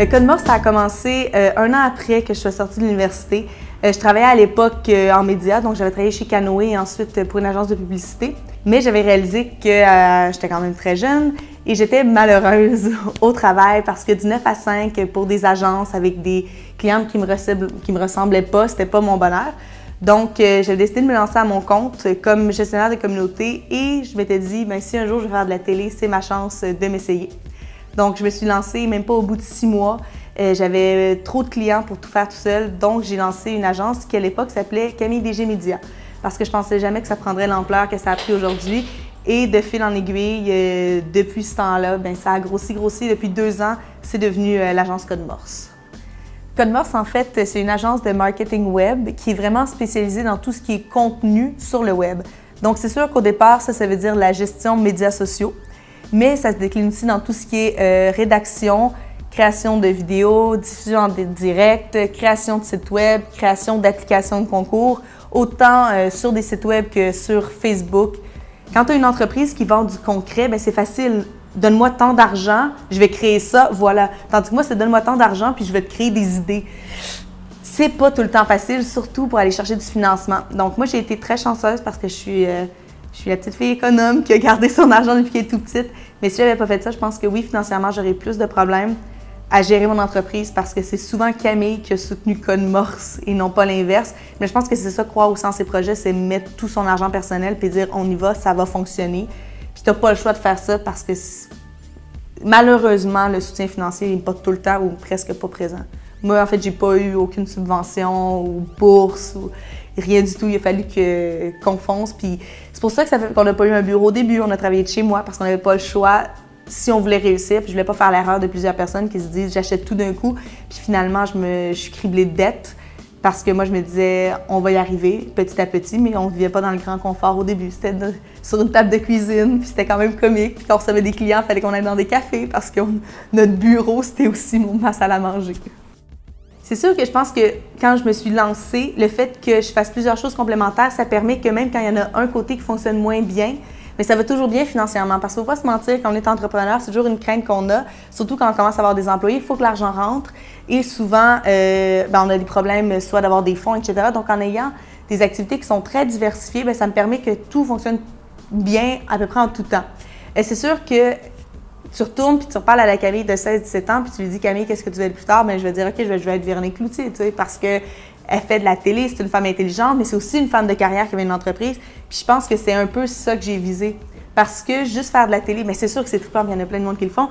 Code Morse, ça a commencé un an après que je sois sortie de l'université. Je travaillais à l'époque en médias, donc j'avais travaillé chez Canoë et ensuite pour une agence de publicité. Mais j'avais réalisé que j'étais quand même très jeune et j'étais malheureuse au travail parce que du 9 à 5 pour des agences avec des clientes qui me ressemblaient pas, c'était pas mon bonheur. Donc, j'ai décidé de me lancer à mon compte comme gestionnaire de communauté et je m'étais dit, bien, si un jour je vais faire de la télé, c'est ma chance de m'essayer. Donc, je me suis lancée, même pas au bout de 6 mois. J'avais trop de clients pour tout faire tout seul. Donc, j'ai lancé une agence qui, à l'époque, s'appelait Camille DG Média. Parce que je pensais jamais que ça prendrait l'ampleur que ça a pris aujourd'hui. Et de fil en aiguille, depuis ce temps-là, bien, ça a grossi. Depuis 2 ans, c'est devenu l'agence Code Morse. Code Morse, en fait, c'est une agence de marketing web qui est vraiment spécialisée dans tout ce qui est contenu sur le web. Donc, c'est sûr qu'au départ, ça veut dire la gestion de médias sociaux. Mais ça se décline aussi dans tout ce qui est rédaction, création de vidéos, diffusion en direct, création de sites web, création d'applications de concours, autant sur des sites web que sur Facebook. Quand tu as une entreprise qui vend du concret, bien, c'est facile. Donne-moi tant d'argent, je vais créer ça, voilà. Tandis que moi, c'est donne-moi tant d'argent, puis je vais te créer des idées. C'est pas tout le temps facile, surtout pour aller chercher du financement. Donc moi, j'ai été très chanceuse parce que je suis la petite fille économe qui a gardé son argent depuis qu'elle est tout petite. Mais si je n'avais pas fait ça, je pense que oui, financièrement, j'aurais plus de problèmes à gérer mon entreprise parce que c'est souvent Camille qui a soutenu Code Morse et non pas l'inverse. Mais je pense que c'est ça, croire aussi en ses projets, c'est mettre tout son argent personnel puis dire on y va, ça va fonctionner. Puis tu n'as pas le choix de faire ça parce que malheureusement, le soutien financier n'est pas tout le temps ou presque pas présent. Moi, en fait, j'ai pas eu aucune subvention ou bourse ou rien du tout. Il a fallu qu'on fonce. Puis c'est pour ça que ça fait qu'on n'a pas eu un bureau au début. On a travaillé de chez moi parce qu'on n'avait pas le choix si on voulait réussir. Puis je voulais pas faire l'erreur de plusieurs personnes qui se disent j'achète tout d'un coup. Puis finalement, je suis criblée de dettes parce que moi, je me disais on va y arriver petit à petit, mais on vivait pas dans le grand confort au début. C'était sur une table de cuisine, puis c'était quand même comique. Puis quand on recevait des clients, il fallait qu'on aille dans des cafés parce que notre bureau, c'était aussi ma salle à manger. C'est sûr que je pense que quand je me suis lancée, le fait que je fasse plusieurs choses complémentaires, ça permet que même quand il y en a un côté qui fonctionne moins bien, mais ça va toujours bien financièrement. Parce qu'il ne faut pas se mentir, quand on est entrepreneur, c'est toujours une crainte qu'on a, surtout quand on commence à avoir des employés, il faut que l'argent rentre. Et souvent, on a des problèmes soit d'avoir des fonds, etc. Donc, en ayant des activités qui sont très diversifiées, ça me permet que tout fonctionne bien à peu près en tout temps. Et c'est sûr que tu retournes puis tu reparles à la Camille de 16-17 ans puis tu lui dis « Camille, qu'est-ce que tu veux être plus tard? » Bien, je vais dire « OK, je vais être Véronique Cloutier, tu sais, parce qu'elle fait de la télé, c'est une femme intelligente, mais c'est aussi une femme de carrière qui avait une entreprise. » Puis je pense que c'est un peu ça que j'ai visé. Parce que juste faire de la télé, mais c'est sûr que c'est trippant, il y en a plein de monde qui le font,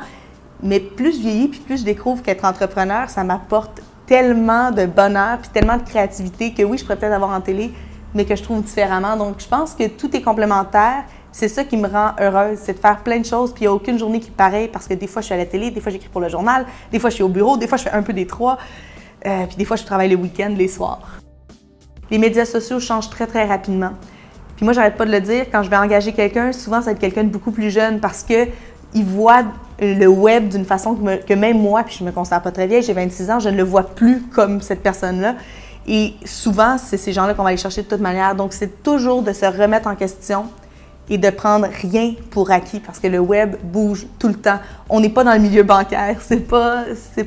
mais plus je vieillis puis plus je découvre qu'être entrepreneur, ça m'apporte tellement de bonheur puis tellement de créativité que oui, je pourrais peut-être avoir en télé, mais que je trouve différemment. Donc, je pense que tout est complémentaire. C'est ça qui me rend heureuse, c'est de faire plein de choses, puis il n'y a aucune journée qui est pareille parce que des fois, je suis à la télé, des fois, j'écris pour le journal, des fois, je suis au bureau, des fois, je fais un peu des trois, puis des fois, je travaille le week-end, les soirs. Les médias sociaux changent très, très rapidement. Puis moi, j'arrête pas de le dire, quand je vais engager quelqu'un, souvent, ça va être quelqu'un de beaucoup plus jeune parce qu'il voit le web d'une façon que même moi, puis je me considère pas très vieille, j'ai 26 ans, je ne le vois plus comme cette personne-là. Et souvent, c'est ces gens-là qu'on va aller chercher de toute manière. Donc, c'est toujours de se remettre en question et de prendre rien pour acquis parce que le web bouge tout le temps. On n'est pas dans le milieu bancaire, c'est pas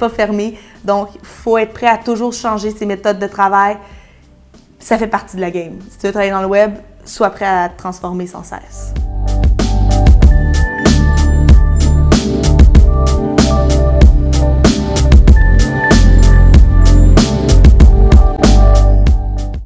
fermé. Donc, il faut être prêt à toujours changer ses méthodes de travail. Ça fait partie de la game. Si tu veux travailler dans le web, sois prêt à te transformer sans cesse.